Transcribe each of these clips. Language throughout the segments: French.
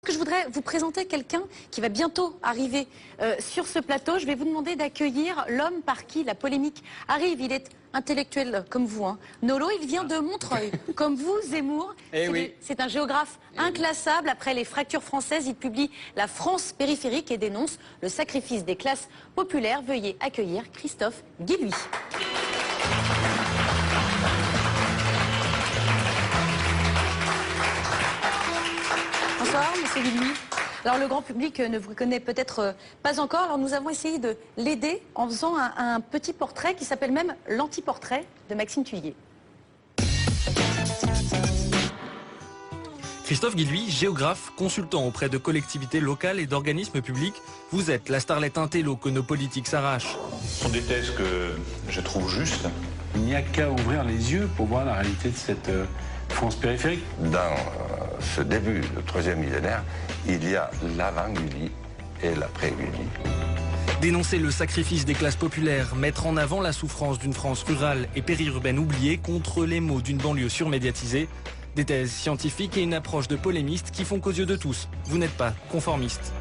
Je voudrais vous présenter quelqu'un qui va bientôt arriver sur ce plateau. Je vais vous demander d'accueillir l'homme par qui la polémique arrive. Il est intellectuel comme vous, hein. Nolo, il vient de Montreuil. Comme vous, Zemmour, c'est un géographe inclassable. Après les fractures françaises, il publie La France périphérique et dénonce le sacrifice des classes populaires. Veuillez accueillir Christophe Guilluy. Bonsoir, monsieur Guilluy. Alors, le grand public ne vous connaît peut-être pas encore. Alors, nous avons essayé de l'aider en faisant un petit portrait qui s'appelle même l'anti-portrait de Maxime Thuillier. Christophe Guilluy, géographe, consultant auprès de collectivités locales et d'organismes publics. Vous êtes la starlette intello que nos politiques s'arrachent. Ce sont des thèses que je trouve justes. Il n'y a qu'à ouvrir les yeux pour voir la réalité de cette France périphérique. Dans ce début du troisième millénaire, il y a l'avant-Guilluy et l'après-Guilluy. Dénoncer le sacrifice des classes populaires, mettre en avant la souffrance d'une France rurale et périurbaine oubliée contre les maux d'une banlieue surmédiatisée. Des thèses scientifiques et une approche de polémiste qui font qu'aux yeux de tous, vous n'êtes pas conformiste.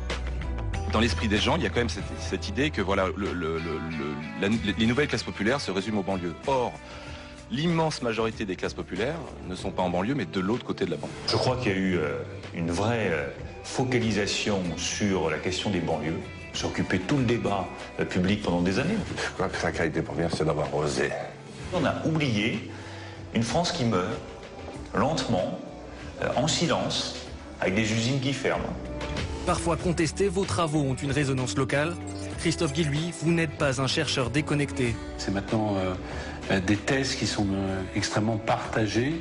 Dans l'esprit des gens, il y a quand même cette idée que voilà, les nouvelles classes populaires se résument aux banlieues. Or, l'immense majorité des classes populaires ne sont pas en banlieue, mais de l'autre côté de la banlieue. Je crois qu'il y a eu une vraie focalisation sur la question des banlieues. J'ai occupé tout le débat public pendant des années. Je crois que la qualité première, c'est d'avoir osé. On a oublié une France qui meurt lentement, en silence, avec des usines qui ferment. Parfois contestés, vos travaux ont une résonance locale. Christophe Guilluy, vous n'êtes pas un chercheur déconnecté. C'est maintenant des thèses qui sont extrêmement partagées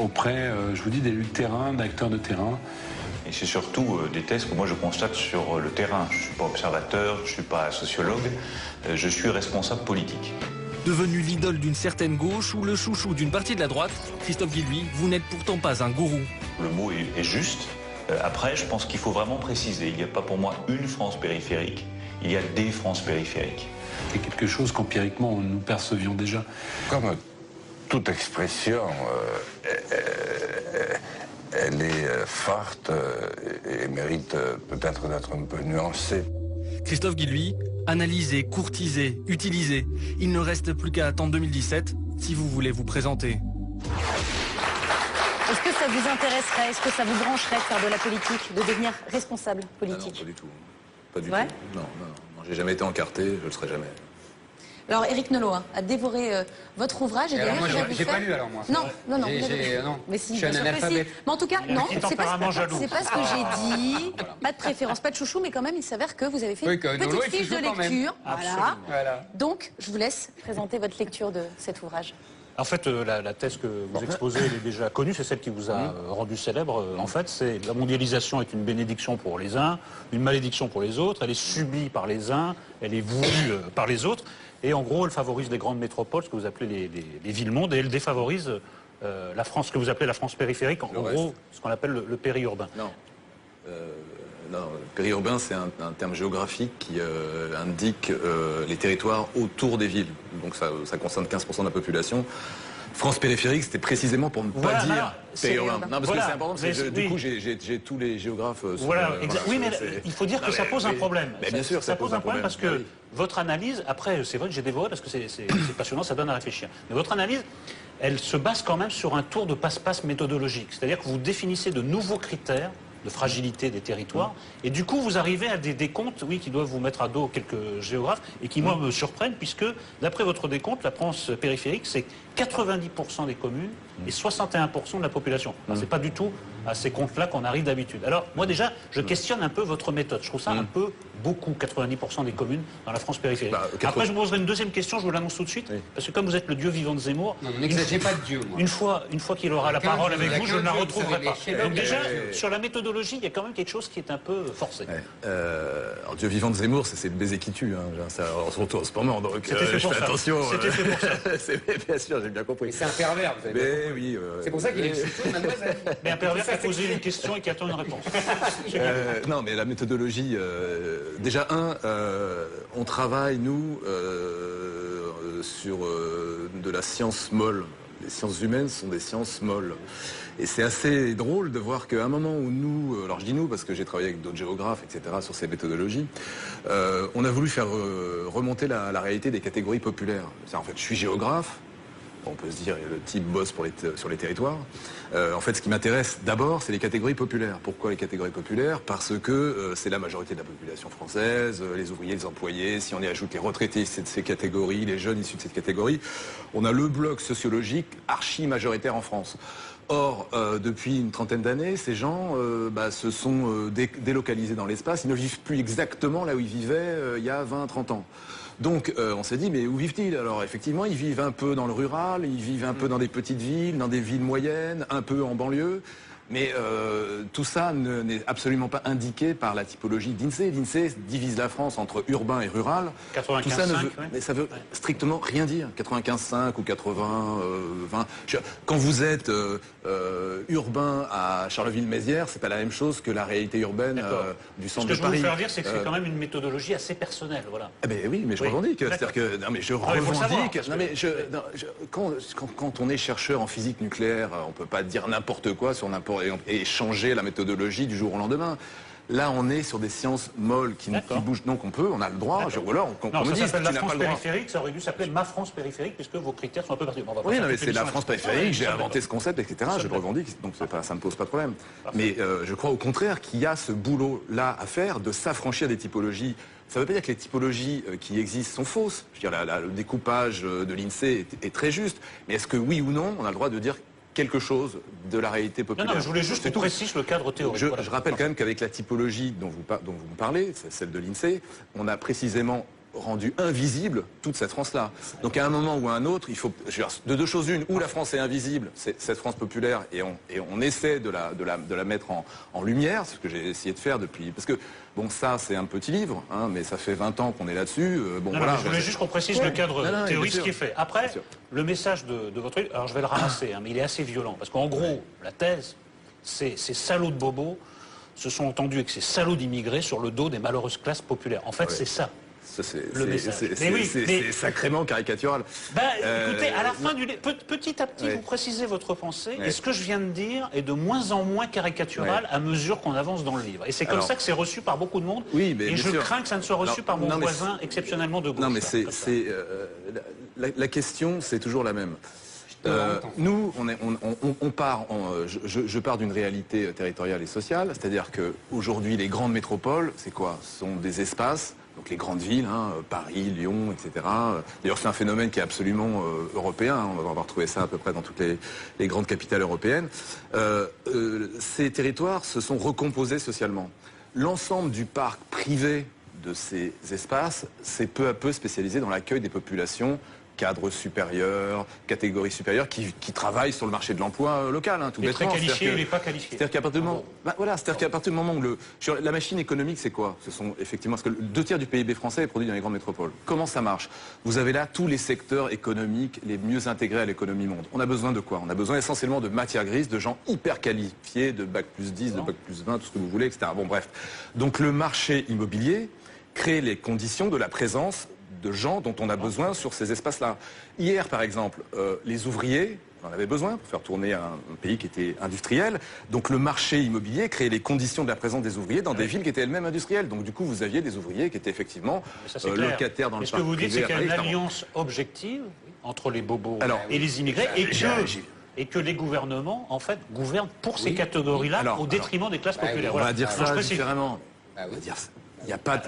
auprès, je vous dis, des élus de terrain, d'acteurs de terrain. Et c'est surtout des thèses que moi je constate sur le terrain. Je ne suis pas observateur, je ne suis pas sociologue, je suis responsable politique. Devenu l'idole d'une certaine gauche ou le chouchou d'une partie de la droite, Christophe Guilluy, vous n'êtes pourtant pas un gourou. Le mot est juste. Après, je pense qu'il faut vraiment préciser. Il n'y a pas pour moi une France périphérique, il y a des France périphériques. C'est quelque chose qu'empiriquement nous percevions déjà. Comme toute expression, elle est forte et mérite peut-être d'être un peu nuancée. Christophe Guilluy, analysé, courtisé, utilisé. Il ne reste plus qu'à attendre 2017 si vous voulez vous présenter. Est-ce que ça vous intéresserait, est-ce que ça vous brancherait de faire de la politique, de devenir responsable politique? Non, pas du tout. Pas du ouais. tout. Non, j'ai jamais été encarté, je le serai jamais. Alors, Éric Nolot a dévoré votre ouvrage. Et alors moi, j'ai pas lu, alors, moi. Non. Mais si, je suis un analphabète. Mais en tout cas, non, c'est pas ce que j'ai dit. Voilà. Pas de préférence, pas de chouchou, mais quand même, il s'avère que vous avez fait une petite fiche de lecture. Voilà. Donc, je vous laisse présenter votre lecture de cet ouvrage. En fait, la thèse que vous exposez, elle est déjà connue, c'est celle qui vous a rendu célèbre. En fait, c'est la mondialisation est une bénédiction pour les uns, une malédiction pour les autres. Elle est subie par les uns, elle est voulue par les autres. Et en gros, elle favorise les grandes métropoles, ce que vous appelez les villes-mondes, et elle défavorise la France, ce que vous appelez la France périphérique, en gros, ce qu'on appelle le périurbain. Non. Non, périurbain, c'est un terme géographique qui indique les territoires autour des villes. Donc ça concerne 15% de la population. France périphérique, c'était précisément pour ne pas dire périurbain. Non, parce que c'est important, parce que du coup, j'ai tous les géographes... Oui, mais il faut dire que ça pose un problème. Bien sûr, ça pose un problème parce que votre analyse, après, c'est vrai que j'ai dévoré parce que c'est passionnant, ça donne à réfléchir. Mais votre analyse, elle se base quand même sur un tour de passe-passe méthodologique. C'est-à-dire que vous définissez de nouveaux critères de fragilité des territoires, et du coup vous arrivez à des décomptes, oui, qui doivent vous mettre à dos quelques géographes, et qui moi me surprennent, puisque d'après votre décompte, la France périphérique, c'est 90% des communes et 61% de la population. C'est pas du tout à ces comptes-là qu'on arrive d'habitude. Alors moi déjà, je questionne un peu votre méthode, je trouve ça un peu beaucoup, 90% des communes dans la France périphérique. Après je vous poserai une deuxième question, je vous l'annonce tout de suite, parce que comme vous êtes le dieu vivant de Zemmour, n'exagérez pas de Dieu, moi. Une fois qu'il aura la parole avec vous, je ne la retrouverai pas. Donc déjà, sur la méthodologie, il y a quand même quelque chose qui est un peu forcé. Alors, Dieu vivant de Zemmour, c'est le baiser qui tue. Surtout en ce moment, donc je fais attention. C'était fait pour ça. Bien sûr, j'ai bien compris. Mais c'est un pervers, vous avez Mais oui. C'est pour ça qu'il est chouchou, mademoiselle. Mais un pervers qui a posé une question et qui attend une réponse. Non, mais la méthodologie, déjà on travaille, nous, sur de la science molle. Les sciences humaines sont des sciences molles. Et c'est assez drôle de voir qu'à un moment où nous, alors je dis nous parce que j'ai travaillé avec d'autres géographes, etc., sur ces méthodologies, on a voulu faire remonter la réalité des catégories populaires. En fait, je suis géographe, on peut se dire le type bosse sur les territoires. En fait, ce qui m'intéresse d'abord, c'est les catégories populaires. Pourquoi les catégories populaires? Parce que c'est la majorité de la population française, les ouvriers, les employés. Si on y ajoute les retraités de ces catégories, les jeunes issus de cette catégorie, on a le bloc sociologique archi-majoritaire en France. Or, depuis une trentaine d'années, ces gens se sont délocalisés dans l'espace. Ils ne vivent plus exactement là où ils vivaient il y a 20-30 ans. Donc on s'est dit, mais où vivent-ils? Alors effectivement, ils vivent un peu dans le rural, ils vivent un peu dans des petites villes, dans des villes moyennes, un peu en banlieue. Mais tout ça n'est absolument pas indiqué par la typologie d'INSEE. L'INSEE divise la France entre urbain et rural. 95, tout ça ne veut, ouais. mais ça veut strictement rien dire. 95,5 ou 80, 20. Quand vous êtes urbain à Charleville-Mézières, c'est pas la même chose que la réalité urbaine du centre de Paris. Ce que je veux vous faire dire, c'est que c'est quand même une méthodologie assez personnelle, voilà. Eh ben oui, mais je revendique. C'est-à-dire que non, mais je revendique. Quand on est chercheur en physique nucléaire, on peut pas dire n'importe quoi sur n'importe et changer la méthodologie du jour au lendemain. Là, on est sur des sciences molles qui bougent. Donc on a le droit. Ou alors, ça s'appelle la France périphérique, ça aurait dû s'appeler ma France périphérique, puisque vos critères sont un peu partis. Oui, non, mais c'est la France périphérique, j'ai inventé ce concept, etc. Je le revendique, donc ça ne me pose pas de problème. Mais je crois au contraire qu'il y a ce boulot-là à faire, de s'affranchir des typologies. Ça ne veut pas dire que les typologies qui existent sont fausses. Je veux dire, le découpage de l'INSEE est très juste. Mais est-ce que oui ou non, on a le droit de dire quelque chose de la réalité populaire? Non, je voulais juste qu'on précise le cadre théorique. Je rappelle quand même qu'avec la typologie dont vous me parlez, celle de l'INSEE, on a précisément rendu invisible toute cette France-là. Donc à un moment ou à un autre, il faut de deux choses une, ou la France est invisible, c'est cette France populaire, et on essaie de la mettre en lumière, c'est ce que j'ai essayé de faire depuis. Parce que bon, ça c'est un petit livre, hein, mais ça fait 20 ans qu'on est là-dessus. Je voulais juste qu'on précise le cadre théorique, ce qui est fait. Après, le message de votre livre, alors je vais le ramasser, mais il est assez violent, parce qu'en gros, la thèse, c'est ces salauds de bobos se sont entendus avec ces salauds d'immigrés sur le dos des malheureuses classes populaires. En fait, c'est ça. C'est sacrément caricatural. Écoutez, à la fin du livre, petit à petit, vous précisez votre pensée, et ce que je viens de dire est de moins en moins caricatural à mesure qu'on avance dans le livre. Et c'est comme ça que c'est reçu par beaucoup de monde, et je crains que ça ne soit reçu par mon voisin exceptionnellement de gauche. Non, mais la question, c'est toujours la même. Nous, je pars d'une réalité territoriale et sociale, c'est-à-dire qu'aujourd'hui, les grandes métropoles, c'est quoi? Ce sont des espaces, donc les grandes villes, Paris, Lyon, etc. D'ailleurs, c'est un phénomène qui est absolument européen, on va avoir retrouvé ça à peu près dans toutes les grandes capitales européennes. Ces territoires se sont recomposés socialement. L'ensemble du parc privé de ces espaces s'est peu à peu spécialisé dans l'accueil des populations cadres supérieurs, catégories supérieures qui travaillent sur le marché de l'emploi local, tout bêtement. Il est très qualifié, il n'est pas qualifié. C'est-à-dire qu'à partir du moment, où la machine économique, c'est quoi? Ce sont effectivement, parce que 2/3 du PIB français est produit dans les grandes métropoles. Comment ça marche? Vous avez là tous les secteurs économiques les mieux intégrés à l'économie monde. On a besoin de quoi? On a besoin essentiellement de matières grises, de gens hyper qualifiés, de bac plus 10, de bac plus 20, tout ce que vous voulez, etc. Bon, bref. Donc le marché immobilier crée les conditions de la présence de gens dont on a besoin sur ces espaces-là. Hier, par exemple, les ouvriers, on en avait besoin pour faire tourner un pays qui était industriel. Donc le marché immobilier créait les conditions de la présence des ouvriers dans des villes qui étaient elles-mêmes industrielles. Donc du coup, vous aviez des ouvriers qui étaient effectivement locataires dans le parc privé. Ce que vous dites, c'est qu'il y a une alliance objective entre les bobos et les immigrés, et que les gouvernements, en fait, gouvernent pour ces catégories-là au détriment des classes populaires. On va dire ça différemment. Il n'y a pas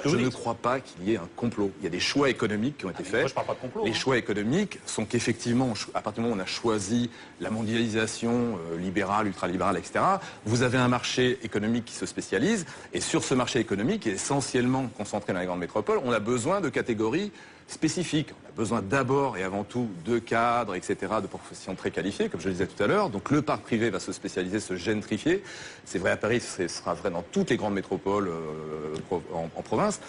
je ne crois pas qu'il y ait un complot. Il y a des choix économiques qui ont été faits. Moi, je parle pas de complot. Les choix économiques sont qu'effectivement, à partir du moment où on a choisi la mondialisation libérale, ultralibérale, etc., vous avez un marché économique qui se spécialise. Et sur ce marché économique, qui est essentiellement concentré dans les grandes métropoles, on a besoin de catégories spécifiques. On a besoin d'abord et avant tout de cadres, etc., de professions très qualifiées, comme je le disais tout à l'heure. Donc le parc privé va se spécialiser, se gentrifier. C'est vrai à Paris, ce sera vrai dans toutes les grandes métropoles en province.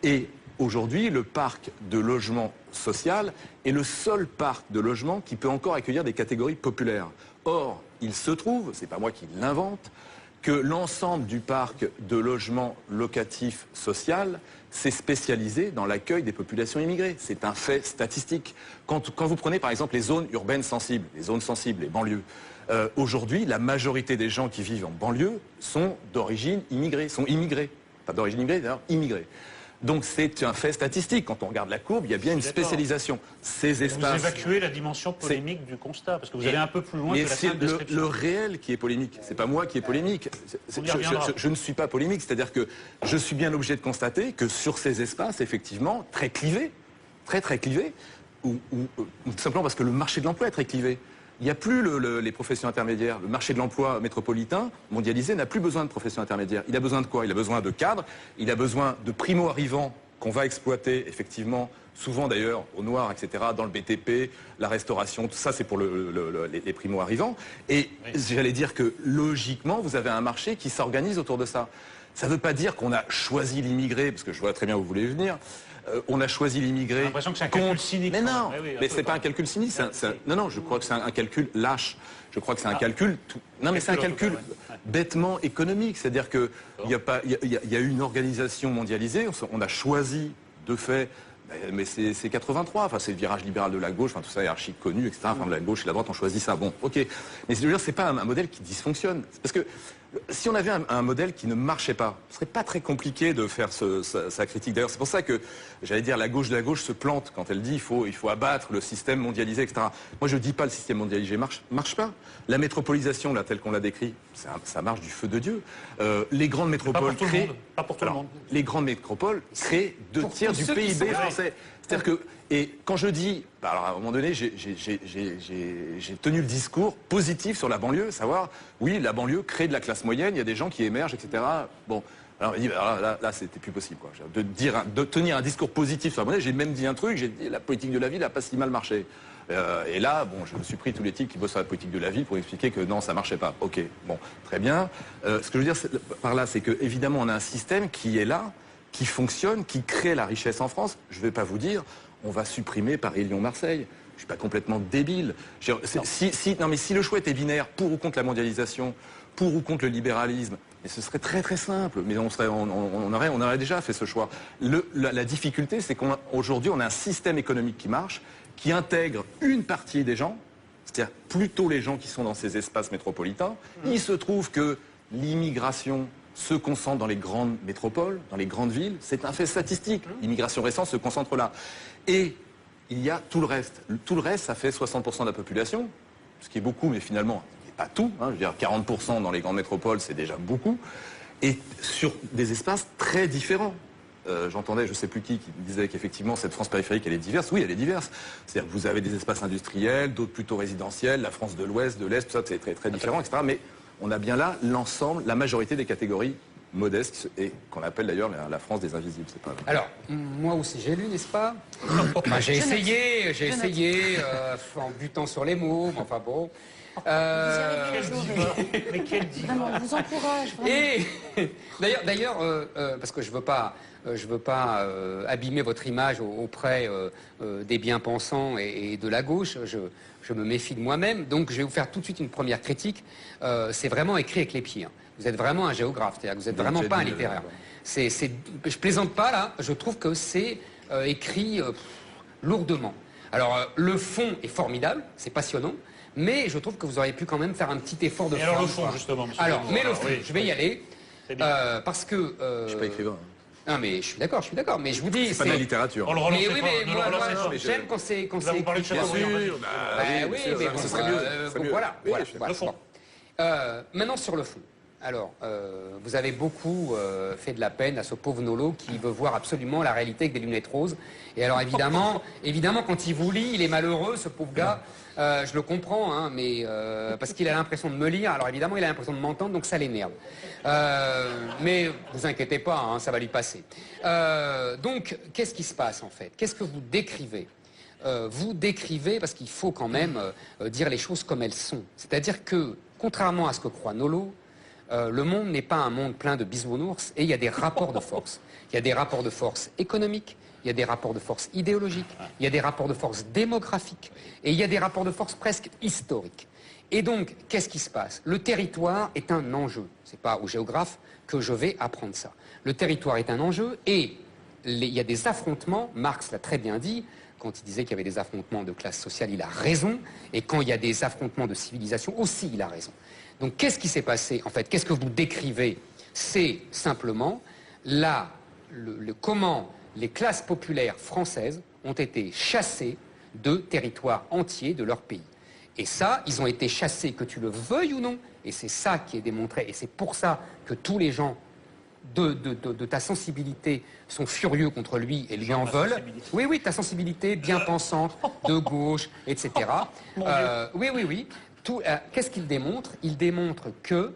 Et aujourd'hui, le parc de logement social est le seul parc de logement qui peut encore accueillir des catégories populaires. Or, il se trouve, c'est pas moi qui l'invente, que l'ensemble du parc de logements locatifs social s'est spécialisé dans l'accueil des populations immigrées. C'est un fait statistique. Quand vous prenez par exemple les zones urbaines sensibles, les banlieues, aujourd'hui, la majorité des gens qui vivent en banlieue sont d'origine immigrée, sont immigrés. Pas d'origine immigrée, d'ailleurs, immigrés. Donc c'est un fait statistique. Quand on regarde la courbe, il y a bien une spécialisation. Ces espaces... Vous évacuez la dimension polémique du constat, parce que vous allez un peu plus loin que la simple description. Le réel qui est polémique, c'est pas moi qui est polémique. Je ne suis pas polémique, c'est-à-dire que je suis bien obligé de constater que sur ces espaces, effectivement, très clivés, très clivés, ou tout simplement parce que le marché de l'emploi est très clivé. Il n'y a plus les professions intermédiaires. Le marché de l'emploi métropolitain, mondialisé, n'a plus besoin de professions intermédiaires. Il a besoin de quoi? Il a besoin de cadres, il a besoin de primo-arrivants qu'on va exploiter, effectivement, souvent d'ailleurs au noir, etc., dans le BTP, la restauration, tout ça c'est pour les primo-arrivants. Et j'allais dire que logiquement, vous avez un marché qui s'organise autour de ça. Ça ne veut pas dire qu'on a choisi l'immigré, parce que je vois très bien où vous voulez venir. On a choisi l'immigré. J'ai l'impression que c'est un calcul cynique. Mais non, mais c'est pas un calcul cynique. Non, je crois que c'est un calcul lâche. Je crois que c'est un calcul. Non, mais c'est un calcul bêtement économique. C'est-à-dire que il y a eu une organisation mondialisée. On a choisi de fait. Mais c'est 83. Enfin, c'est le virage libéral de la gauche. Enfin, tout ça est archi connu, etc. Enfin, la gauche et la droite ont choisi ça. Bon, ok. Mais je veux dire, c'est pas un modèle qui dysfonctionne. Parce que si on avait un modèle qui ne marchait pas, ce serait pas très compliqué de faire sa critique. D'ailleurs, c'est pour ça que, j'allais dire, la gauche de la gauche se plante quand elle dit il faut abattre le système mondialisé, etc. Moi, je dis pas le système mondialisé marche pas. La métropolisation, là, telle qu'on l'a décrit, ça marche du feu de Dieu. Les grandes métropoles pas pour tout le monde. Les grandes métropoles créent 2 tiers du PIB français. C'est-à-dire que, et quand je dis, alors à un moment donné, j'ai tenu le discours positif sur la banlieue, savoir, oui, la banlieue crée de la classe moyenne, il y a des gens qui émergent, etc. Bon, alors là c'était plus possible, quoi. De tenir un discours positif sur la banlieue, j'ai même dit un truc, j'ai dit la politique de la ville n'a pas si mal marché. Et là, bon, je me suis pris tous les types qui bossent sur la politique de la ville pour expliquer que non, ça marchait pas. Ok, bon, très bien. Ce que je veux dire par là, c'est que évidemment, on a un système qui est là, qui fonctionne, qui crée la richesse en France. Je ne vais pas vous dire, on va supprimer Paris-Lyon-Marseille. Je ne suis pas complètement débile. Si le choix était binaire, pour ou contre la mondialisation, pour ou contre le libéralisme, mais ce serait très simple. Mais on aurait déjà fait ce choix. La difficulté, c'est qu'aujourd'hui, on a un système économique qui marche, qui intègre une partie des gens, c'est-à-dire plutôt les gens qui sont dans ces espaces métropolitains. Il se trouve que l'immigration se concentre dans les grandes métropoles, dans les grandes villes. C'est un fait statistique. L'immigration récente se concentre là. Et il y a tout le reste. Tout le reste, ça fait 60% de la population, ce qui est beaucoup, mais finalement, pas tout. Je veux dire, 40% dans les grandes métropoles, c'est déjà beaucoup. Et sur des espaces très différents. J'entendais, je ne sais plus qui disait qu'effectivement, cette France périphérique, elle est diverse. Oui, elle est diverse. C'est-à-dire que vous avez des espaces industriels, d'autres plutôt résidentiels, la France de l'Ouest, de l'Est, tout ça, c'est très différent, etc. Mais on a bien là l'ensemble, la majorité des catégories modestes et qu'on appelle d'ailleurs la France des invisibles. C'est pas... Alors, moi aussi j'ai lu, n'est-ce pas? J'ai essayé en butant sur les mots, enfin bon. Mais quel diva. On vous encourage. Et d'ailleurs, parce que je veux pas abîmer votre image auprès des bien-pensants et de la gauche. Je me méfie de moi-même, donc je vais vous faire tout de suite une première critique. C'est vraiment écrit avec les pieds. Vous êtes vraiment un géographe, c'est-à-dire que vous n'êtes vraiment pas un littéraire. Je plaisante pas là, je trouve que c'est écrit lourdement. Alors le fond est formidable, c'est passionnant, mais je trouve que vous auriez pu quand même faire un petit effort de forme. Alors le fond, justement, monsieur. Alors, mais le fond, oui, je vais y aller, parce que... je suis pas écrivain. Non mais je suis d'accord, mais je vous dis... C'est pas de la littérature. On le relance mais oui, mais moi, j'aime quand c'est écrit. Vous parlez de Chateaubriand. Oui, mais bon, ça serait mieux. Voilà. Le fond. Maintenant sur le fond. Alors, vous avez beaucoup fait de la peine à ce pauvre Nolo qui veut voir absolument la réalité avec des lunettes roses. Et alors évidemment, quand il vous lit, il est malheureux, ce pauvre gars. Je le comprends, hein, mais parce qu'il a l'impression de me lire. Alors évidemment, il a l'impression de m'entendre, donc ça l'énerve. Mais vous inquiétez pas, hein, ça va lui passer. Donc, qu'est-ce qui se passe en fait? Qu'est-ce que vous décrivez? Vous décrivez, parce qu'il faut quand même dire les choses comme elles sont. C'est-à-dire que, contrairement à ce que croit Nolo, le monde n'est pas un monde plein de bisounours et il y a des rapports de force. Il y a des rapports de force économiques, il y a des rapports de force idéologiques, il y a des rapports de force démographiques et il y a des rapports de force presque historiques. Et donc, qu'est-ce qui se passe? Le territoire est un enjeu. Ce n'est pas aux géographes que je vais apprendre ça. Le territoire est un enjeu et il y a des affrontements, Marx l'a très bien dit, quand il disait qu'il y avait des affrontements de classe sociale, il a raison, et quand il y a des affrontements de civilisation aussi, il a raison. Donc qu'est-ce qui s'est passé? En fait, qu'est-ce que vous décrivez? C'est simplement comment les classes populaires françaises ont été chassées de territoires entiers de leur pays. Et ça, ils ont été chassés, que tu le veuilles ou non, et c'est ça qui est démontré, et c'est pour ça que tous les gens de ta sensibilité sont furieux contre lui et lui en veulent. Oui, oui, ta sensibilité bien pensante, de gauche, etc. Oui. Qu'est-ce qu'il démontre? Il démontre que,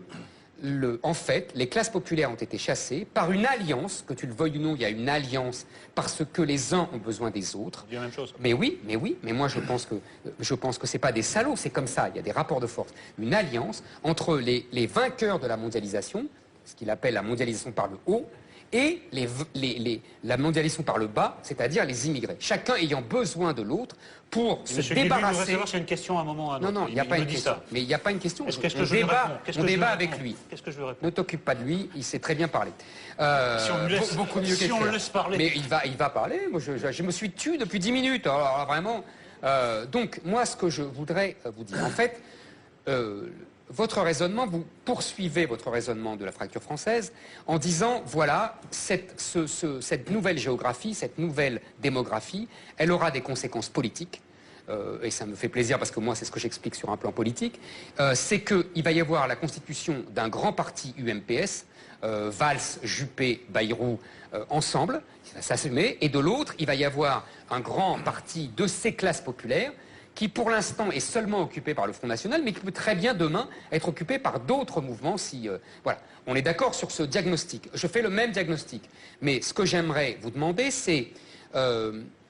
en fait, les classes populaires ont été chassées par une alliance, que tu le veuilles ou non, il y a une alliance, parce que les uns ont besoin des autres. La même chose. Mais moi je pense que c'est pas des salauds, c'est comme ça, il y a des rapports de force. Une alliance entre les vainqueurs de la mondialisation, ce qu'il appelle la mondialisation par le haut, et la mondialisation par le bas, c'est-à-dire les immigrés. Chacun ayant besoin de l'autre pour se débarrasser... Je savoir s'il y a une question à un moment. Non, il n'y a pas une question. Mais il n'y a pas une question. On débat avec lui. Qu'est-ce que je veux répondre? Ne t'occupe pas de lui, il sait très bien parler. Beaucoup mieux si on le laisse parler. Mais il va parler. Moi, je me suis tu depuis 10 minutes. Alors vraiment. Donc, moi, ce que je voudrais vous dire, en fait... votre raisonnement, vous poursuivez votre raisonnement de la fracture française en disant, voilà, cette nouvelle géographie, cette nouvelle démographie, elle aura des conséquences politiques, et ça me fait plaisir parce que moi c'est ce que j'explique sur un plan politique, c'est qu'il va y avoir la constitution d'un grand parti UMPS, Valls, Juppé, Bayrou, ensemble, s'assumer, et de l'autre, il va y avoir un grand parti de ces classes populaires qui pour l'instant est seulement occupé par le Front National, mais qui peut très bien demain être occupé par d'autres mouvements. Voilà, on est d'accord sur ce diagnostic. Je fais le même diagnostic. Mais ce que j'aimerais vous demander, c'est,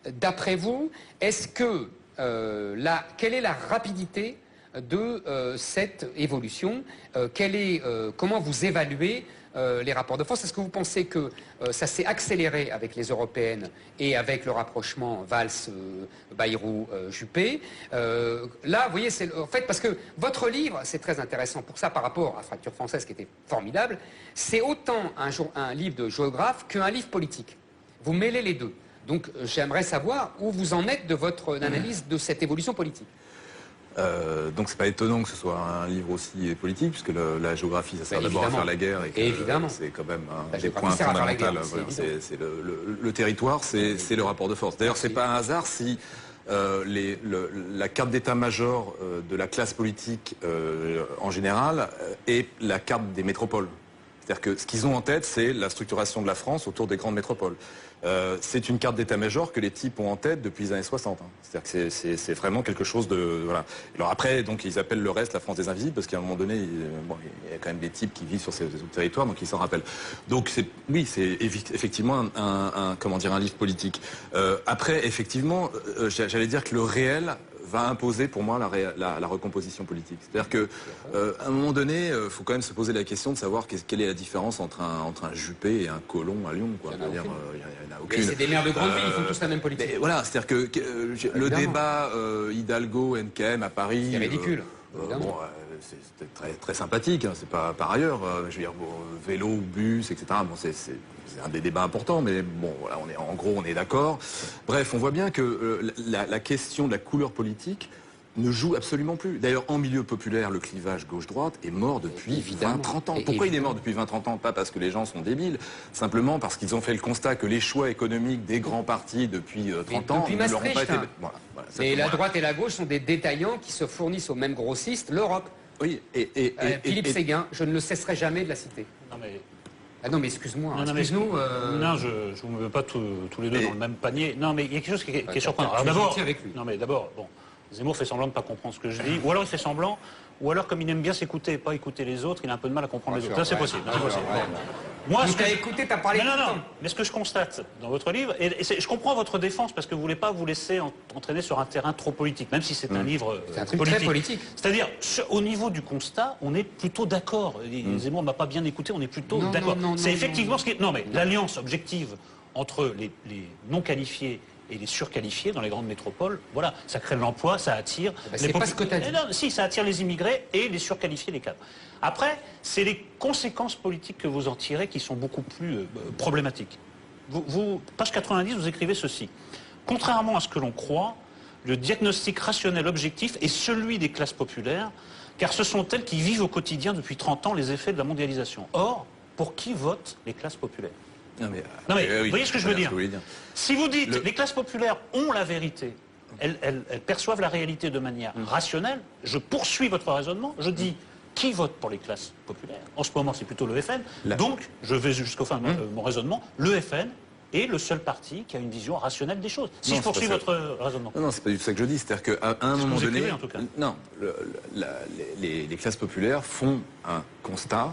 d'après vous, quelle est la rapidité de cette évolution? Comment vous évaluez les rapports de force? Est-ce que vous pensez que ça s'est accéléré avec les européennes et avec le rapprochement Valls, Bayrou, Juppé? Là, vous voyez, c'est en fait parce que votre livre, c'est très intéressant pour ça par rapport à Fracture française qui était formidable. C'est autant un livre de géographe qu'un livre politique. Vous mêlez les deux. Donc j'aimerais savoir où vous en êtes de votre analyse de cette évolution politique. Donc c'est pas étonnant que ce soit un livre aussi politique, puisque la géographie, ça sert d'abord à faire la guerre, et c'est quand même un des points fondamentaux. C'est le territoire, c'est le rapport de force. D'ailleurs, c'est pas un hasard si la carte d'état-major de la classe politique en général est la carte des métropoles. C'est-à-dire que ce qu'ils ont en tête, c'est la structuration de la France autour des grandes métropoles. C'est une carte d'état-major que les types ont en tête depuis les années 60. C'est-à-dire que c'est vraiment quelque chose de... Voilà. Alors après, donc, ils appellent le reste la France des invisibles, parce qu'à un moment donné, il y a quand même des types qui vivent sur ces autres territoires, donc ils s'en rappellent. Donc oui, c'est effectivement un livre politique. Après, effectivement, j'allais dire que le réel va imposer pour moi la recomposition politique. C'est-à-dire que à un moment donné, il faut quand même se poser la question de savoir quelle est la différence entre un Juppé et un Colomb à Lyon. Il n'y en a aucune. C'est des maires de grande ville, ils font tous la même politique. Voilà, c'est-à-dire que le débat Hidalgo-NKM à Paris... C'est ridicule. C'est très, très sympathique, hein, c'est pas par ailleurs, je veux dire, vélo ou bus, etc. Bon, c'est un des débats importants, mais bon, voilà, en gros, on est d'accord. Bref, on voit bien que la question de la couleur politique ne joue absolument plus. D'ailleurs, en milieu populaire, le clivage gauche-droite est mort depuis 20-30 ans. Pourquoi il est mort depuis 20-30 ans? Pas parce que les gens sont débiles, simplement parce qu'ils ont fait le constat que les choix économiques des grands partis depuis 30 ans ne leur ont pas été... Mais la droite et la gauche sont des détaillants qui se fournissent aux mêmes grossistes, l'Europe. Oui, Philippe Séguin, je ne le cesserai jamais de la citer. Non mais... Ah non mais excuse-moi, excuse-nous. Non, je ne me mets pas tous les deux dans le même panier. Non mais il y a quelque chose qui est surprenant. Alors d'abord, bon, Zemmour fait semblant de ne pas comprendre ce que je dis, ou alors il fait semblant, ou alors comme il aime bien s'écouter et pas écouter les autres, il a un peu de mal à comprendre les autres. Ça c'est possible. Moi, ce que t'as écouté, t'as parlé. Non. Mais ce que je constate dans votre livre, et je comprends votre défense parce que vous voulez pas vous laisser entraîner sur un terrain trop politique, même si c'est un livre très politique. C'est-à-dire, au niveau du constat, on est plutôt d'accord. Zemmour m'a pas bien écouté, on est plutôt d'accord. C'est effectivement ce qui est. Non, mais l'alliance objective entre les non qualifiés et les surqualifiés dans les grandes métropoles. Voilà, ça crée de l'emploi, ça attire... c'est pas ce que tu as dit. Non, si, ça attire les immigrés et les surqualifiés, les cadres. Après, c'est les conséquences politiques que vous en tirez qui sont beaucoup plus problématiques. Page 90, vous écrivez ceci. Contrairement à ce que l'on croit, le diagnostic rationnel objectif est celui des classes populaires, car ce sont elles qui vivent au quotidien depuis 30 ans les effets de la mondialisation. Or, pour qui votent les classes populaires? Non mais vous voyez ce que je veux dire? Si vous dites les classes populaires ont la vérité, elles perçoivent la réalité de manière rationnelle, je poursuis votre raisonnement, je dis qui vote pour les classes populaires? En ce moment, c'est plutôt le FN. Donc, je vais jusqu'au fin de mon raisonnement, le FN est le seul parti qui a une vision rationnelle des choses. Si je poursuis votre raisonnement. Non, c'est pas du tout ça que je dis. C'est-à-dire qu'à un moment donné, en tout cas. non, les classes populaires font un constat,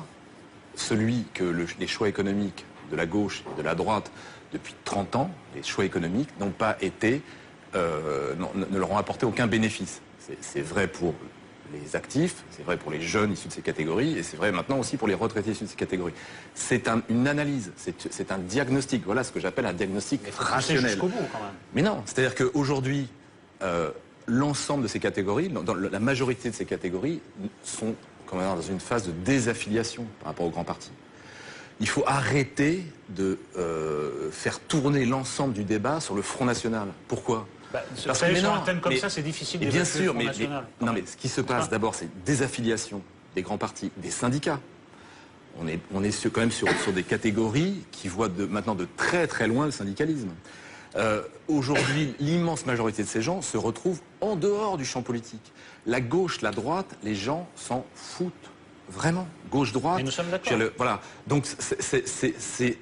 celui que les choix économiques de la gauche et de la droite depuis 30 ans, les choix économiques n'ont pas été, ne leur ont apporté aucun bénéfice. C'est vrai pour les actifs, c'est vrai pour les jeunes issus de ces catégories, et c'est vrai maintenant aussi pour les retraités issus de ces catégories. C'est une analyse, c'est un diagnostic. Voilà ce que j'appelle un diagnostic rationnel. Jusqu'au bout, quand même. Mais non, c'est-à-dire qu'aujourd'hui, l'ensemble de ces catégories, la majorité de ces catégories, sont quand même dans une phase de désaffiliation par rapport aux grands partis. Il faut arrêter de faire tourner l'ensemble du débat sur le Front National. Pourquoi ? Parce que sur un thème comme ça, c'est difficile d'évacuer bien sûr, le Front National. Non, mais ce qui se passe d'abord, c'est désaffiliation des grands partis, des syndicats. On est quand même sur des catégories qui voient maintenant de très très loin le syndicalisme. Aujourd'hui, l'immense majorité de ces gens se retrouvent en dehors du champ politique. La gauche, la droite, les gens s'en foutent. Vraiment. Gauche-droite. Mais nous sommes d'accord. Voilà. Donc, c'est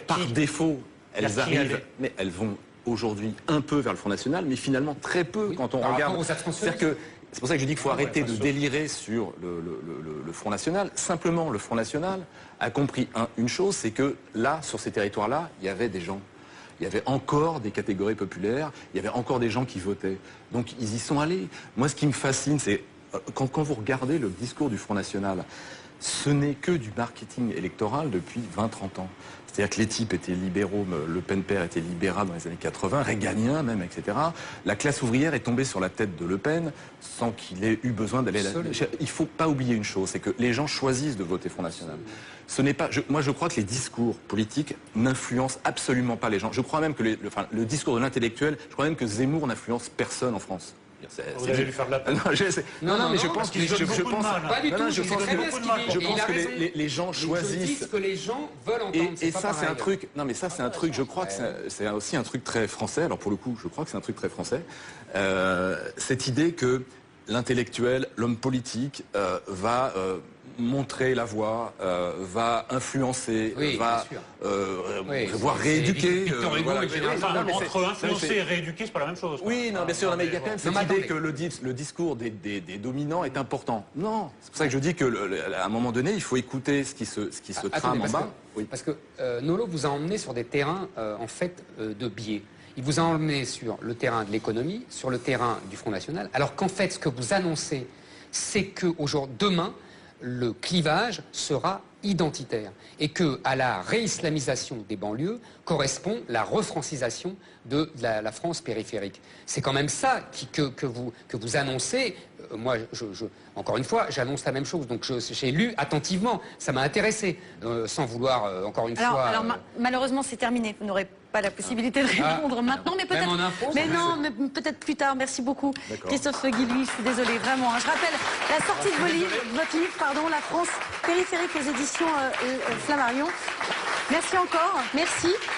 par défaut, elles arrivent, mais elles vont aujourd'hui un peu vers le Front National, mais finalement très peu quand on regarde. C'est pour ça que je dis qu'il faut arrêter de délirer sur le Front National. Simplement, le Front National a compris une chose, c'est que là, sur ces territoires-là, il y avait des gens. Il y avait encore des catégories populaires, il y avait encore des gens qui votaient. Donc ils y sont allés. Moi, ce qui me fascine, c'est quand vous regardez le discours du Front National, ce n'est que du marketing électoral depuis 20-30 ans. C'est-à-dire que les types étaient libéraux, Le Pen père était libéral dans les années 80, réganien même, etc. La classe ouvrière est tombée sur la tête de Le Pen sans qu'il ait eu besoin d'aller... Il ne faut pas oublier une chose, c'est que les gens choisissent de voter Front National. Ce n'est pas... Moi, je crois que les discours politiques n'influencent absolument pas les gens. Je crois même que le discours de l'intellectuel, je crois même que Zemmour n'influence personne en France. Vous allez lui faire de la peine. Non, mais je pense que les gens choisissent. Ce que les gens veulent entendre. Et ça, c'est un truc. Non, mais ça, c'est un truc. Je crois que c'est aussi un truc très français. Alors pour le coup, je crois que c'est un truc très français. Cette idée que l'intellectuel, l'homme politique, va montrer la voie, va influencer, va voire rééduquer. Entre influencer et rééduquer, c'est pas la même chose. Oui, non, bien sûr, mais il y a quand même cette idée que le discours des dominants est important. Non, c'est pour ça que je dis qu'à un moment donné, il faut écouter ce qui se trame en bas. Parce que Nolo vous a emmené sur des terrains, en fait, de biais. Il vous a emmené sur le terrain de l'économie, sur le terrain du Front National, alors qu'en fait, ce que vous annoncez, c'est que demain, le clivage sera identitaire et que à la réislamisation des banlieues correspond la refrancisation de la France périphérique. C'est quand même ça que vous annoncez. Moi, encore une fois, j'annonce la même chose. Donc j'ai lu attentivement. Ça m'a intéressé, sans vouloir encore une fois. Alors malheureusement, c'est terminé. Vous n'aurez pas la possibilité de répondre maintenant, mais peut-être. Mais non, mais peut-être plus tard. Merci beaucoup, Christophe Guilluy. Je suis désolée, vraiment. Je rappelle la sortie de votre livre, La France périphérique aux éditions Flammarion. Merci encore. Merci.